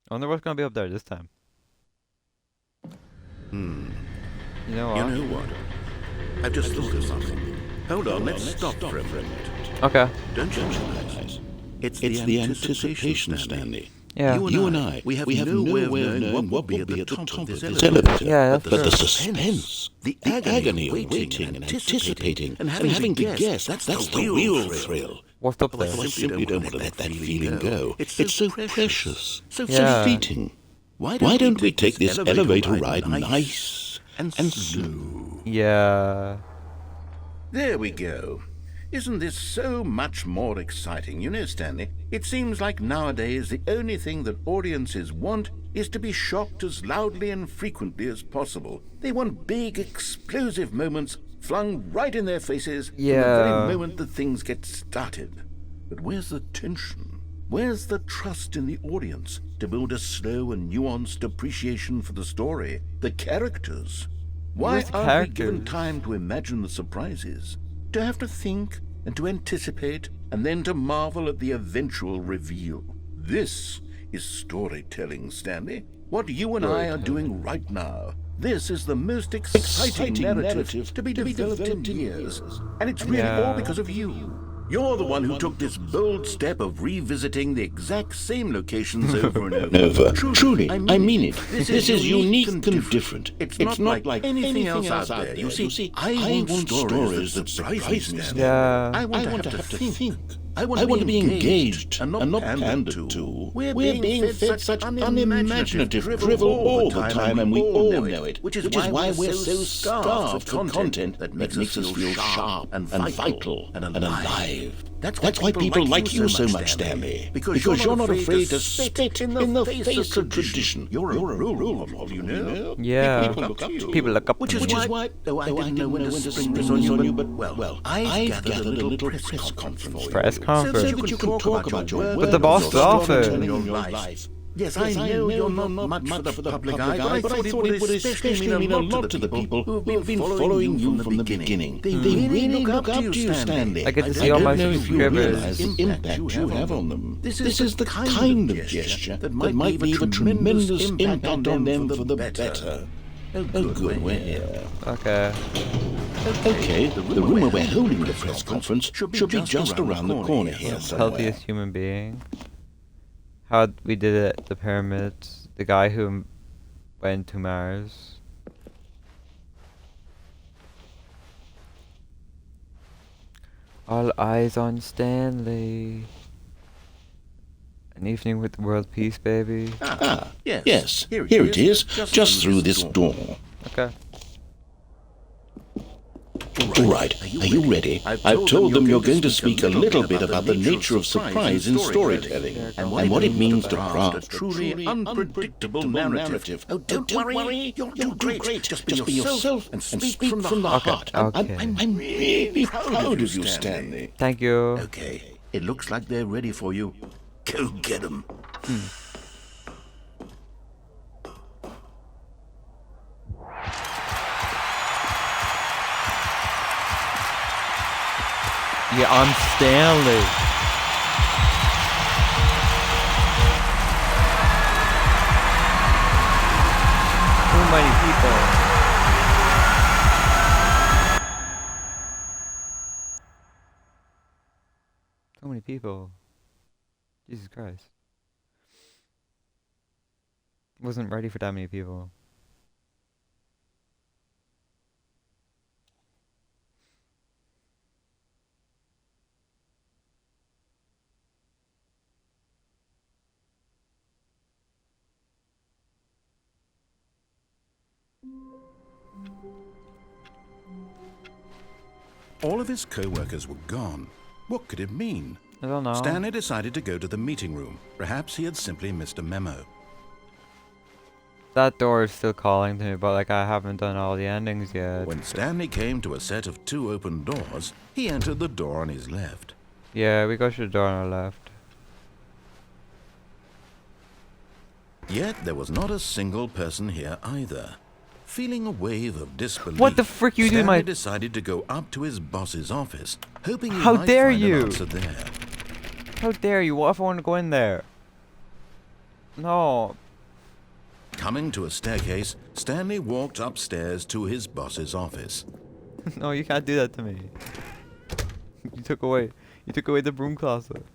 I wonder what's gonna be up there this time. You know what? You know what? I've just thought of something. Hold on, let's stop for a minute. Okay. Don't you realize? It's the anticipation, Stanley. Yeah. You and I, we have no way of knowing what will be at the top of this elevator. Yeah, that's But true. the suspense, the agony of waiting and anticipating and having to guess, that's the real thrill. What's up I there? simply don't want to let that feeling go. It's so precious, so Yeah. fleeting. Why don't we take this elevator ride nice and slow? Yeah. There we go. Isn't this so much more exciting? You know, Stanley, it seems like nowadays the only thing that audiences want is to be shocked as loudly and frequently as possible. They want big, explosive moments flung right in their faces from the Yeah. very moment that things get started. But where's the tension? Where's the trust in the audience to build a slow and nuanced appreciation for the story, the characters? Why Where's the aren't we given characters? time to imagine the surprises? To have to think and to anticipate and then to marvel at the eventual reveal. This is storytelling, Stanley. What you and I are doing right now. This is the most exciting narrative to be developed in years. And it's really Yeah. all because of you. You're the one who took this bold step of revisiting the exact same locations over and over. Truly, I mean it. This is unique and different. It's not like anything else out there. You see, I want stories that surprise me. Yeah. I want to have to think. I want to be engaged and not pandered to. We're being fed such unimaginative drivel all the time, and we all know it. Which is why we're so starved for content that makes us feel sharp and vital and alive. That's why people like you so much, Stanley. Because you're not afraid to spit in the face of tradition. You're a role model, you know. Yeah. People look up to you. People look up Which to is me. why, I didn't know when to spring this on you, but, well, I've gathered a little press conference. Press So conference. that you can talk about your work. But the boss is often. in your life. Yes, I know you're not much for the public eye, but I thought it would especially mean a lot to the people who've been following you from the beginning. They really look up to you, Stanley. I get to see all my don't know if you subscribers. realize the impact you have on them. This is the kind of gesture that might leave a tremendous impact on them for the better. Oh, good, we're here. Okay. Okay, the room where we're holding the press conference should be just around the corner here somewhere. Healthiest human being. How we did it at the pyramids. The guy who went to Mars. All eyes on Stanley. An evening with world peace, baby. Yes, Here it is, just through this door. Okay. All right, are you ready? I've told them you're going to speak a little bit about the nature of surprise in storytelling and what it means to craft a truly unpredictable narrative. Oh, don't worry, you'll do great. Just be yourself and speak from the heart. Okay. I'm really proud of you, Stanley. Thank you. Okay, it looks like they're ready for you. Go get them. Yeah, I'm Stanley. Too many people. So many people. Jesus Christ. Wasn't ready for that many people. All of his co-workers were gone. What could it mean? I don't know. Stanley decided to go to the meeting room. Perhaps he had simply missed a memo. That door is still calling to me, but like I haven't done all the endings yet. When Stanley came to a set of 2 open doors, he entered the door on his left. Yeah, we go through the door on our left. Yet there was not a single person here either. Feeling a wave of disbelief, What the frick you do, Stanley my- decided to go up to his boss's office, hoping he How might dare find you? an answer there. How dare you? What if I want to go in there? No. Coming to a staircase, Stanley walked upstairs to his boss's office. No, you can't do that to me. You took away the broom closet.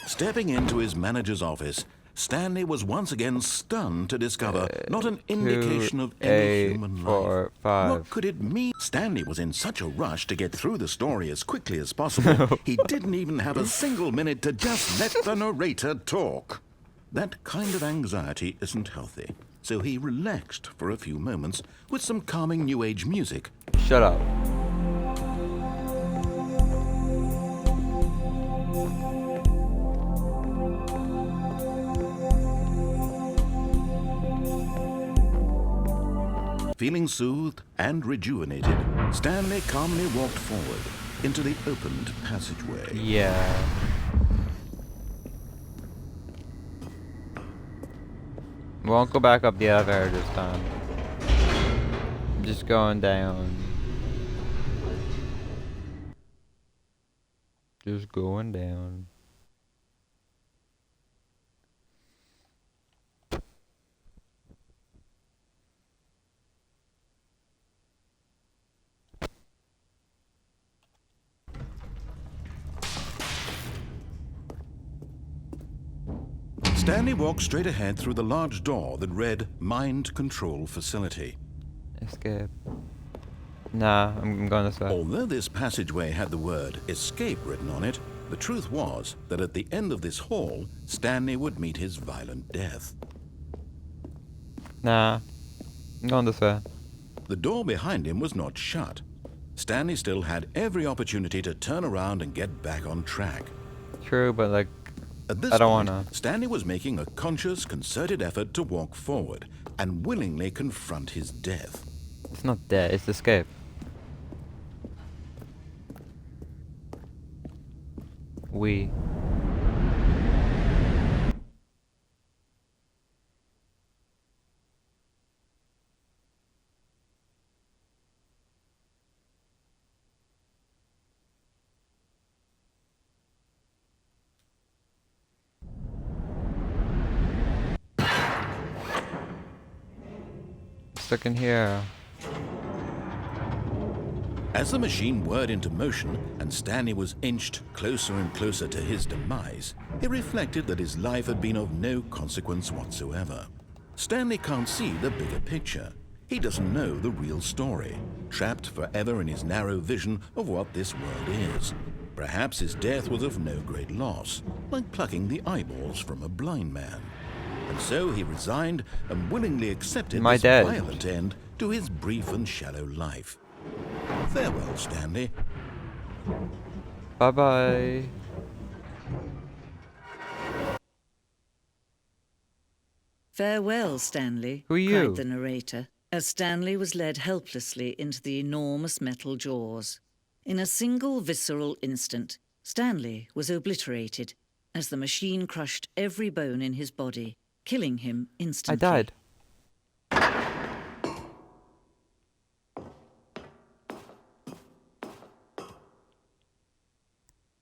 Stepping into his manager's office, Stanley was once again stunned to discover not an indication of any human 2, life. 4, 5. What could it mean? Stanley was in such a rush to get through the story as quickly as possible, he didn't even have a single minute to just let the narrator talk. That kind of anxiety isn't healthy, so he relaxed for a few moments with some calming New Age music. Shut up. Feeling soothed and rejuvenated, Stanley calmly walked forward into the opened passageway. Yeah. Won't go back up the elevator this time. I'm just going down. Just going down. Stanley walked straight ahead through the large door that read Mind Control Facility. Escape. Nah, I'm going this way. Although this passageway had the word Escape written on it, the truth was that at the end of this hall, Stanley would meet his violent death. Nah, I'm going this way. The door behind him was not shut. Stanley still had every opportunity to turn around and get back on track. True, but like, At this I don't point, wanna. Stanley was making a conscious, concerted effort to walk forward and willingly confront his death. It's not dead, it's escape. We. Stuck in here. As the machine whirred into motion and Stanley was inched closer and closer to his demise, he reflected that his life had been of no consequence whatsoever. Stanley can't see the bigger picture. He doesn't know the real story, trapped forever in his narrow vision of what this world is. Perhaps his death was of no great loss, like plucking the eyeballs from a blind man. And so he resigned and willingly accepted Am I this dead? violent end to his brief and shallow life. Farewell, Stanley. Bye-bye. Farewell, Stanley, Who are you? cried the narrator, as Stanley was led helplessly into the enormous metal jaws. In a single visceral instant, Stanley was obliterated as the machine crushed every bone in his body, killing him I instantly. died.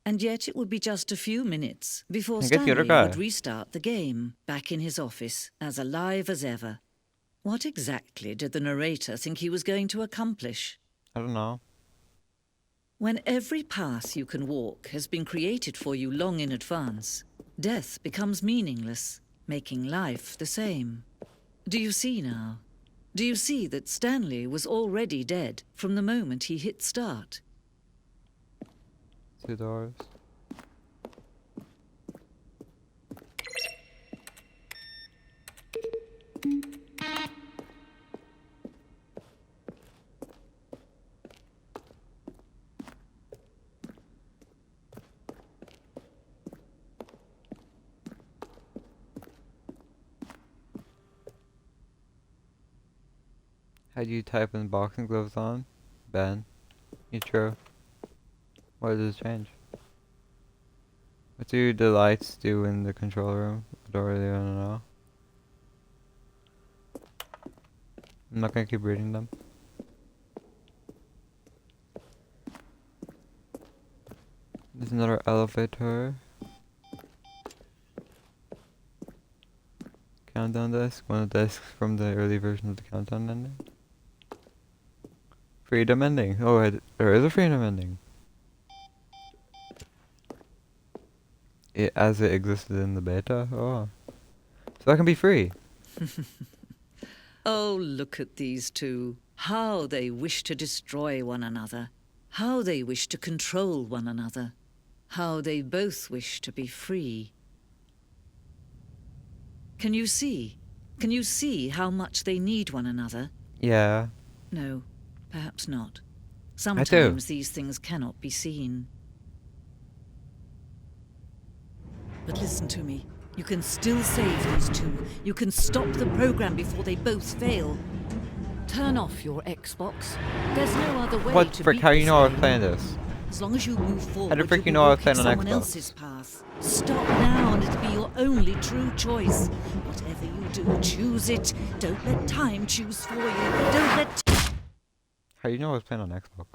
And yet it would be just a few minutes before Can I get the other Stanley guy? would restart the game, back in his office, as alive as ever. What exactly did the narrator think he was going to accomplish? I don't know. When every path you can walk has been created for you long in advance, death becomes meaningless, making life the same. Do you see now? Do you see that Stanley was already dead from the moment he hit start? 2 doors. How do you type in boxing gloves on? Ben. You true. What does it change? What do the lights do in the control room? I don't really want to know. I'm not gonna keep reading them. There's another elevator. Countdown desk. One of the desks from the early version of the countdown ending. Freedom ending. Oh, there is a freedom ending. As it existed in the beta? Oh. So I can be free. Oh, look at these two. How they wish to destroy one another. How they wish to control one another. How they both wish to be free. Can you see? Can you see how much they need one another? Yeah. No, perhaps not. Sometimes these things cannot be seen. But listen to me. You can still save these two. You can stop the program before they both fail. Turn off your Xbox. There's no other way What to frick? beat How do you this know I was game. playing this? As long as you move forward, the frick you'll you be know I was walking playing on someone Xbox? else's path. Stop now and it'll be your only true choice. Whatever you do, choose it. Don't let time choose for you. Don't let... How do you know I was playing on Xbox?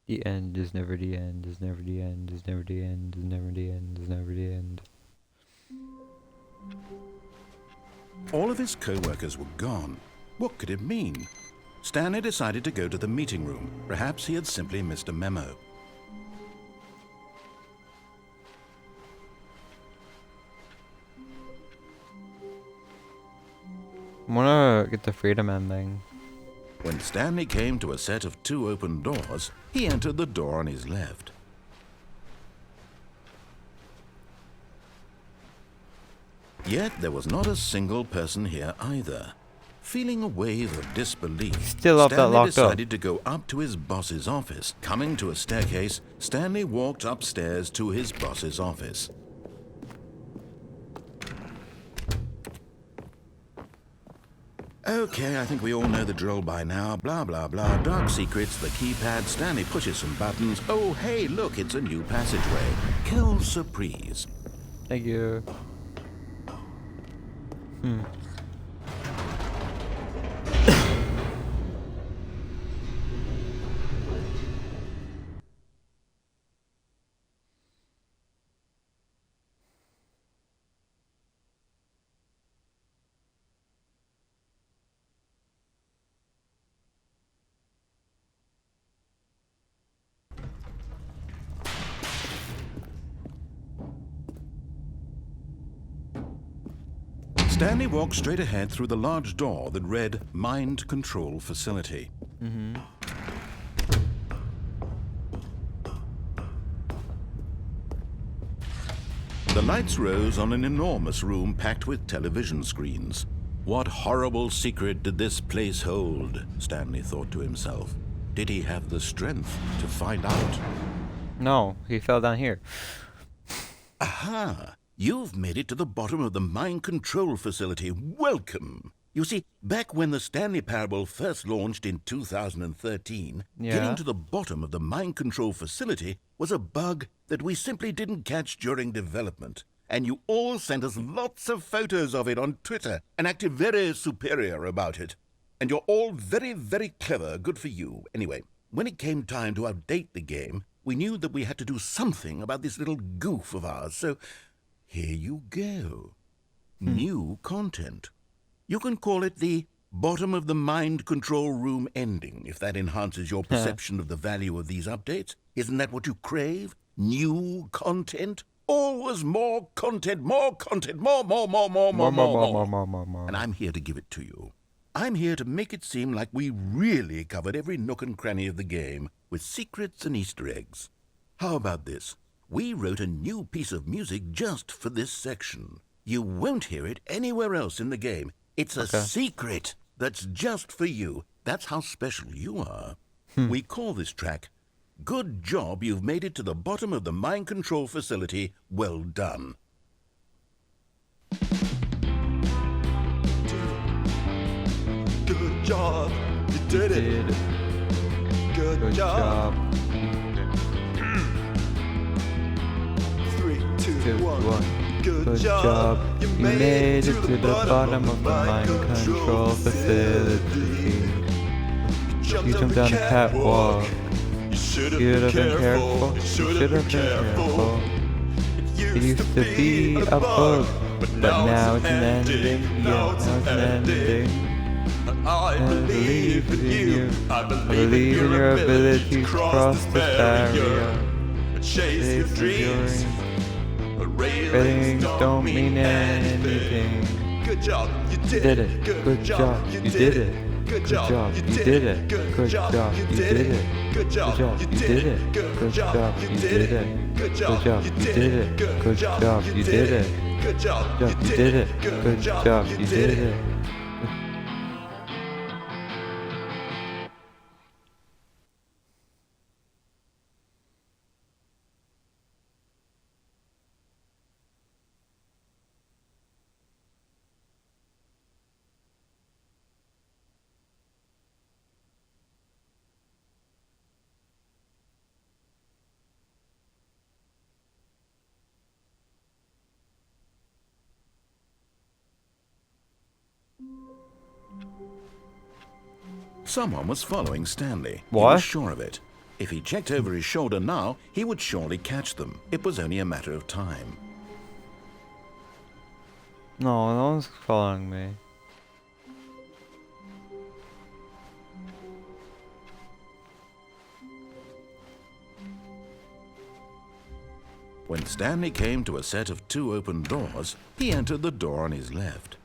The end is never the end, is never the end, is never the end, is never the end, is never the end. All of his co-workers were gone. What could it mean? Stanley decided to go to the meeting room. Perhaps he had simply missed a memo. I wanna get the freedom ending. When Stanley came to a set of 2 open doors, he entered the door on his left. Yet there was not a single person here either. Feeling a wave of disbelief, Still have that Stanley locked up. decided to go up to his boss's office. Coming to a staircase, Stanley walked upstairs to his boss's office. Okay, I think we all know the drill by now. Blah, blah, blah. Dark secrets, the keypad. Stanley pushes some buttons. Oh, hey, look, it's a new passageway. Quelle surprise. Thank you. Stanley walked straight ahead through the large door that read Mind Control Facility. The lights rose on an enormous room packed with television screens. What horrible secret did this place hold? Stanley thought to himself. Did he have the strength to find out? No, he fell down here. Aha! You've made it to the bottom of the mind control facility. Welcome! You see, back when the Stanley Parable first launched in 2013, getting to the bottom of the mind control facility was a bug that we simply didn't catch during development. And you all sent us lots of photos of it on Twitter and acted very superior about it. And you're all very, very clever. Good for you. Anyway, when it came time to update the game, we knew that we had to do something about this little goof of ours. So here you go. New content. You can call it the bottom of the mind control room ending, if that enhances your perception of the value of these updates. Isn't that what you crave? New content? Always more content, more content, more. And I'm here to give it to you. I'm here to make it seem like we really covered every nook and cranny of the game with secrets and Easter eggs. How about this? We wrote a new piece of music just for this section. You won't hear it anywhere else in the game. It's a secret that's just for you. That's how special you are. We call this track, Good Job You've Made It to the Bottom of the Mind Control Facility. Well done. Good job. You did it. Good job. 3, 2, 1. Good job. You made it to the bottom of the mind control facility. You jumped down the catwalk. You should have been careful. You should have been careful. It used to be a book, but now it's an ending. Yeah, now it's an ending. I believe in you. I believe in your ability to cross the barrier. Chase your dreams. Railings don't mean anything. Good job, you Did it. Good job, you did it. Good job, you did it. Good job, you did it. Good job, you did it. Good job, you did it. Good job, you did it. Good job, you did it. Good job, You did it. Good job, you did it. Someone was following Stanley. What? He was sure of it. If he checked over his shoulder now, he would surely catch them. It was only a matter of time. No, no one's following me. When Stanley came to a set of 2 open doors, he entered the door on his left.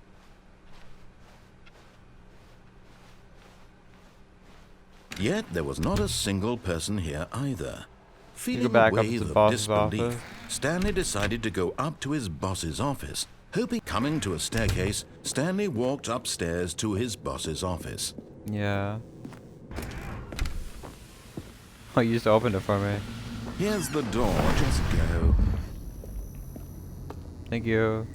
Yet there was not a single person here either. Feeling a back up to wave the of boss's office. disbelief, Stanley decided to go up to his boss's office. Coming to a staircase, Stanley walked upstairs to his boss's office. Yeah. Oh, you just opened it for me. Here's the door, just go. Thank you.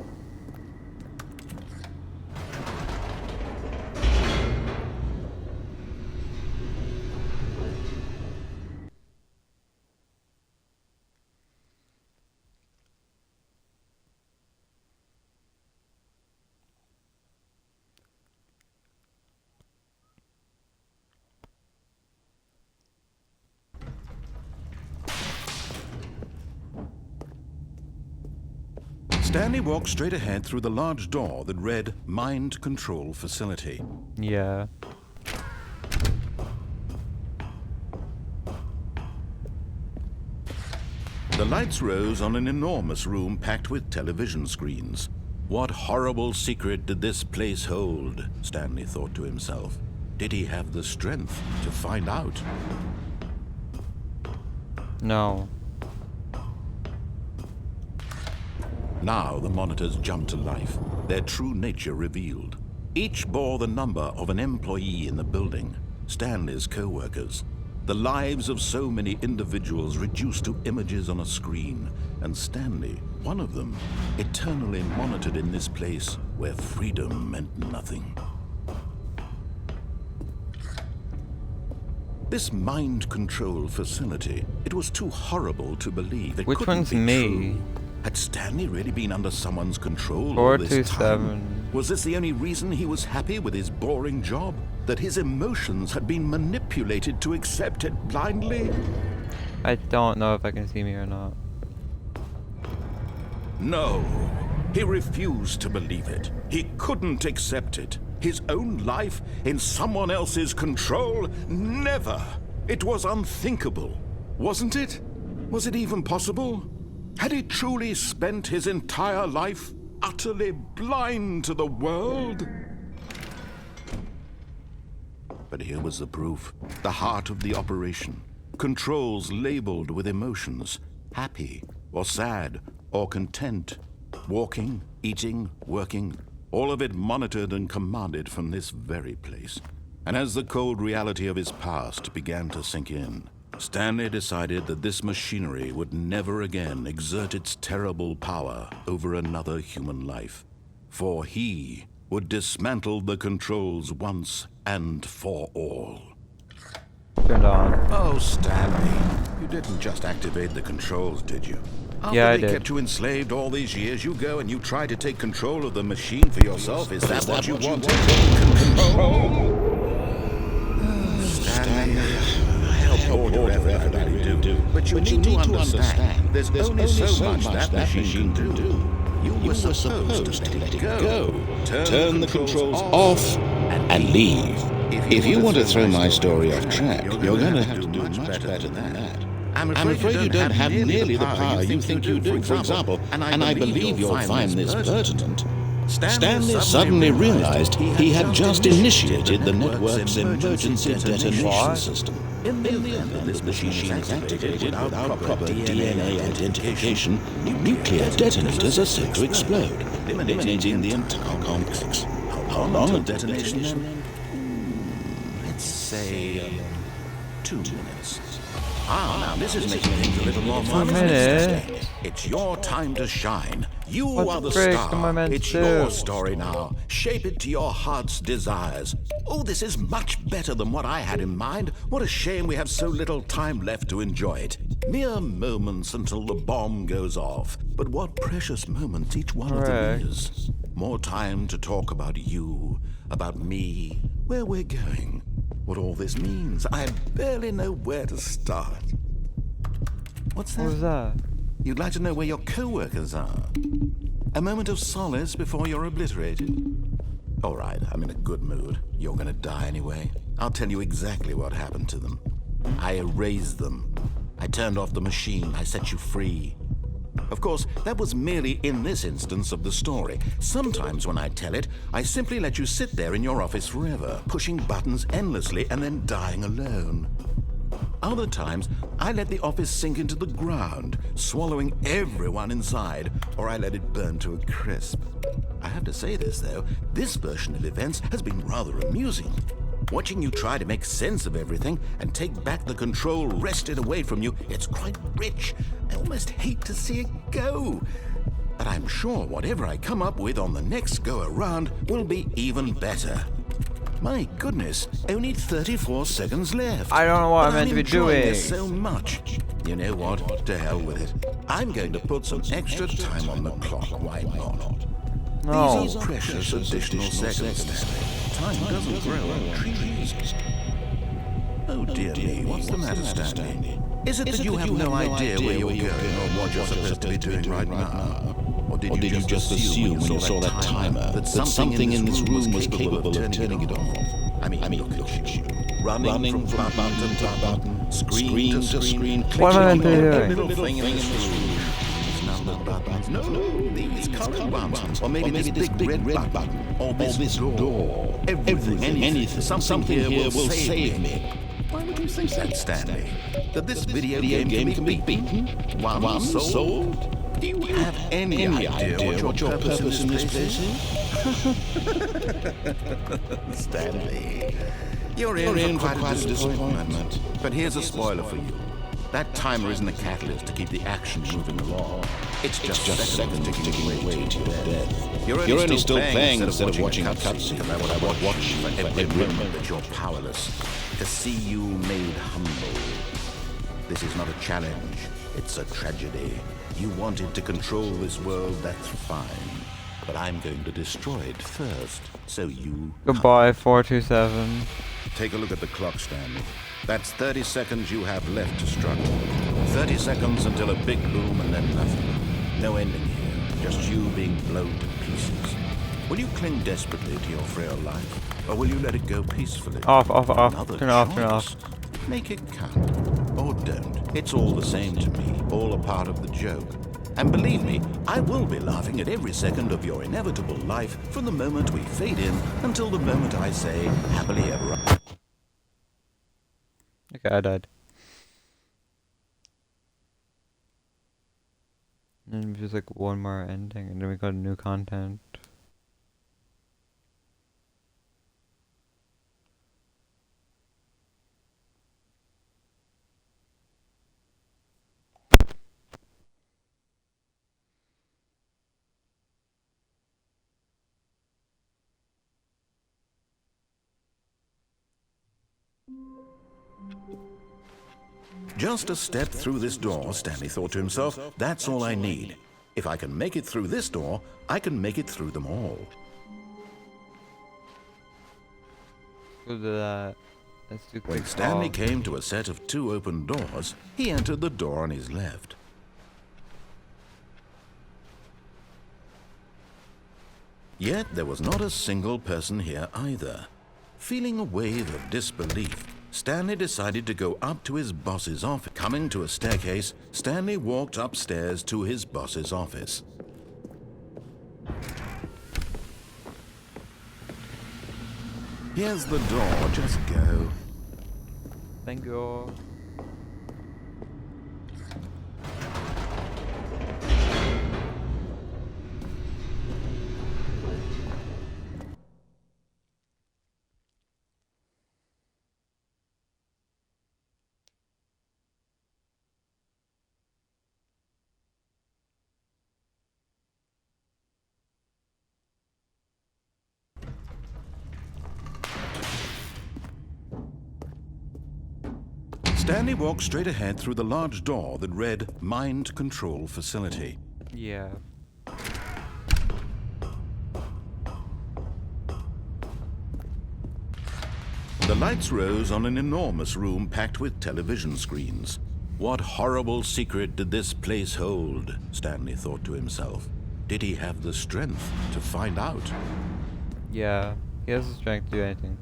Stanley walked straight ahead through the large door that read Mind Control Facility. Yeah. The lights rose on an enormous room packed with television screens. What horrible secret did this place hold? Stanley thought to himself. Did he have the strength to find out? No. Now the monitors jumped to life, their true nature revealed. Each bore the number of an employee in the building, Stanley's co-workers. The lives of so many individuals reduced to images on a screen, and Stanley, one of them, eternally monitored in this place where freedom meant nothing. This mind control facility, it was too horrible to believe. It Which couldn't one's be me? true. Had Stanley really been under someone's control all this time? 427. Was this the only reason he was happy with his boring job? That his emotions had been manipulated to accept it blindly? I don't know if I can see me or not. No. He refused to believe it. He couldn't accept it. His own life in someone else's control? Never! It was unthinkable. Wasn't it? Was it even possible? Had he truly spent his entire life utterly blind to the world? But here was the proof. The heart of the operation. Controls labeled with emotions. Happy, or sad, or content. Walking, eating, working. All of it monitored and commanded from this very place. And as the cold reality of his past began to sink in, Stanley decided that this machinery would never again exert its terrible power over another human life. For he would dismantle the controls once and for all. Turned on. Oh, Stanley, you didn't just activate the controls, did you? Yeah, I After they did. kept you enslaved all these years, you go and you try to take control of the machine for yourself. Is that what you wanted? Control? Stanley, I help all everybody do. But you need to understand, there's only so much that machine can do. You were supposed to let it go. Turn the controls off and leave. If you want to throw my story off track, you're going to have to do much better than that. I'm afraid you don't have nearly the power you think you do, for example, and I believe you'll find this pertinent. Stanley suddenly realized he had just initiated the network's emergency detonation system. In the event that this machine is activated without proper DNA identification, nuclear detonators are said to explode, eliminating the entire complex. How long a detonation then? Let's say 2 minutes. Now this is making things a little more fun. It's your time to shine. You What are the the frick star. am I meant It's to your do? story now. Shape it to your heart's desires. Oh, this is much better than what I had in mind. What a shame we have so little time left to enjoy it. Mere moments until the bomb goes off. But what precious moments each one of them is. More time to talk about you, about me, where we're going, what all this means. I barely know where to start. What's that? What was that? You'd like to know where your co-workers are? A moment of solace before you're obliterated? All right, I'm in a good mood. You're gonna die anyway. I'll tell you exactly what happened to them. I erased them. I turned off the machine. I set you free. Of course, that was merely in this instance of the story. Sometimes when I tell it, I simply let you sit there in your office forever, pushing buttons endlessly and then dying alone. Other times, I let the office sink into the ground, swallowing everyone inside, or I let it burn to a crisp. I have to say this, though, this version of events has been rather amusing. Watching you try to make sense of everything and take back the control wrested away from you, it's quite rich. I almost hate to see it go. But I'm sure whatever I come up with on the next go-around will be even better. My goodness, only 34 seconds left. I don't know what But I'm meant to be enjoying doing. this so much. You know what? To hell with it. I'm going to put some extra time on the clock. Why not? No. These are precious additional seconds, Stanley. Time doesn't grow on trees. Oh dear me, what's the matter, Stanley? Is it that you have no idea where you're going or what you're supposed to be doing right now? Or did you just assume when you saw that timer that something in this room was capable of turning it off? I mean, look at you. Running from button to button, screen to screen, What am I meant to be clicking on doing? every little thing in this room. There's colored buttons. No, these colored ones. Or maybe this big red button. Or this door. Everything, anything. Something here will save me. Why would you think that, Stanley? That this video game can be beaten? One sold? Do you have any idea what your purpose in this place is? Stanley, you're in for quite a disappointment. But here's a spoiler for you. That timer isn't a catalyst to keep the action moving along. It's just seconds ticking away to your death. You're only still playing instead of watching a cutscene. And I would watch you for every moment that you're powerless. To see you made humble. This is not a challenge. It's a tragedy. You wanted to control this world, that's fine. But I'm going to destroy it first, so you... Goodbye, 427. Take a look at the clock, Stanley. That's 30 seconds you have left to struggle. 30 seconds until a big boom and then nothing. No ending here, just you being blown to pieces. Will you cling desperately to your frail life, or will you let it go peacefully? Off. Another Turn off. choice. Make it count. Or don't. It's all the same to me, all a part of the joke. And believe me, I will be laughing at every second of your inevitable life from the moment we fade in until the moment I say, happily ever after. Okay, I died. And there's like one more ending, and then we got new content. Just a step through this door, Stanley thought to himself, that's all I need. If I can make it through this door, I can make it through them all. Let's do that. Let's do When quick Stanley call. came to a set of 2 open doors, he entered the door on his left. Yet there was not a single person here either. Feeling a wave of disbelief, Stanley decided to go up to his boss's office. Coming to a staircase, Stanley walked upstairs to his boss's office. Here's the door, just go. Thank you. Stanley walked straight ahead through the large door that read Mind Control Facility. Yeah. The lights rose on an enormous room packed with television screens. What horrible secret did this place hold? Stanley thought to himself. Did he have the strength to find out? Yeah. He has the strength to do anything.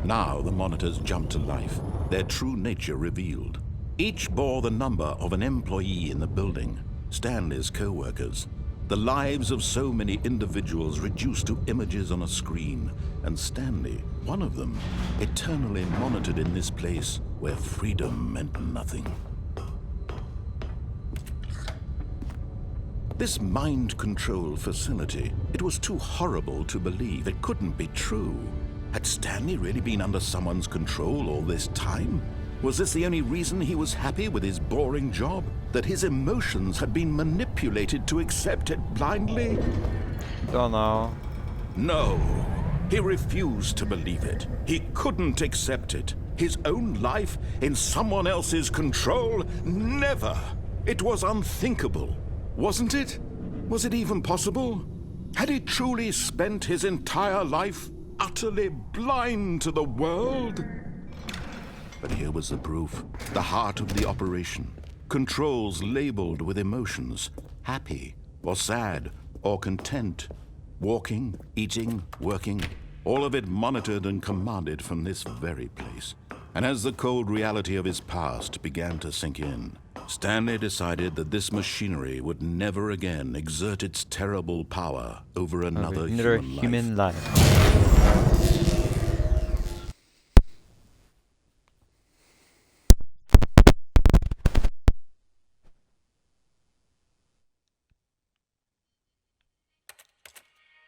Now the monitors jumped to life, their true nature revealed. Each bore the number of an employee in the building, Stanley's co-workers. The lives of so many individuals reduced to images on a screen, and Stanley, one of them, eternally monitored in this place where freedom meant nothing. This mind control facility, it was too horrible to believe. It couldn't be true. Had Stanley really been under someone's control all this time? Was this the only reason he was happy with his boring job? That his emotions had been manipulated to accept it blindly? Don't know. No, he refused to believe it. He couldn't accept it. His own life in someone else's control? Never! It was unthinkable, wasn't it? Was it even possible? Had he truly spent his entire life utterly blind to the world? But here was the proof, the heart of the operation. Controls labeled with emotions, happy or sad or content. Walking, eating, working, all of it monitored and commanded from this very place. And as the cold reality of his past began to sink in, Stanley decided that this machinery would never again exert its terrible power over another human life.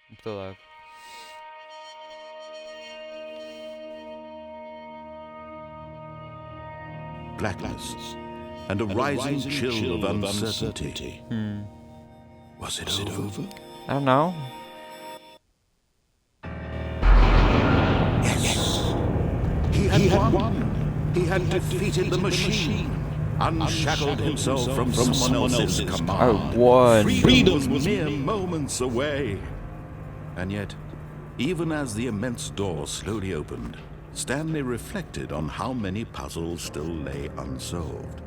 I'm still alive. Blackness and a rising chill of uncertainty. Was it over? I don't know. Yes. He had won. He had defeated the machine. Unshackled himself from someone else's command. I won. Freedom was mere moments away. And yet, even as the immense door slowly opened, Stanley reflected on how many puzzles still lay unsolved.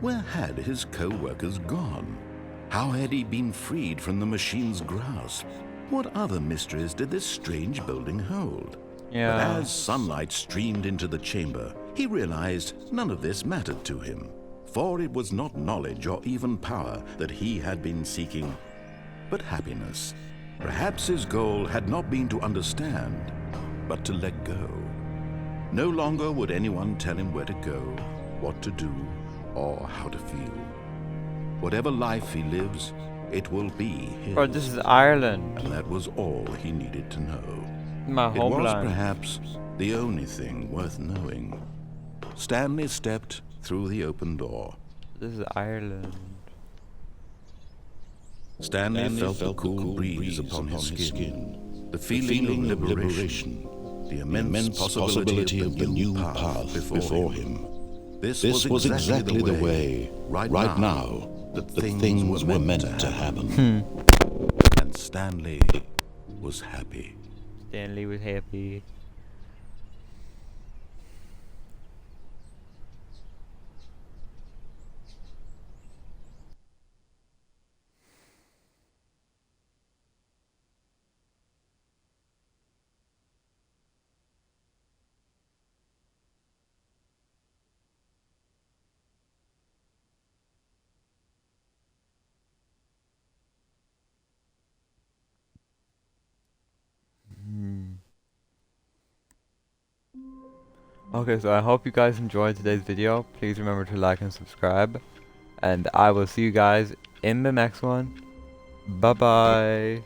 Where had his co-workers gone? How had he been freed from the machine's grasp? What other mysteries did this strange building hold? Yeah. But as sunlight streamed into the chamber, he realized none of this mattered to him. For it was not knowledge or even power that he had been seeking, but happiness. Perhaps his goal had not been to understand, but to let go. No longer would anyone tell him where to go, what to do, or how to feel. Whatever life he lives, it will be his. Bro, this is Ireland. And that was all he needed to know. My It was homeland. perhaps the only thing worth knowing. Stanley stepped through the open door. This is Ireland. Stanley felt the cool breeze upon his skin, the feeling of liberation, the immense possibility of the new path before him. This was exactly the way, right now, that things were meant to happen. And Stanley was happy. Stanley was happy. Okay, so I hope you guys enjoyed today's video. Please remember to like and subscribe. And I will see you guys in the next one. Bye bye.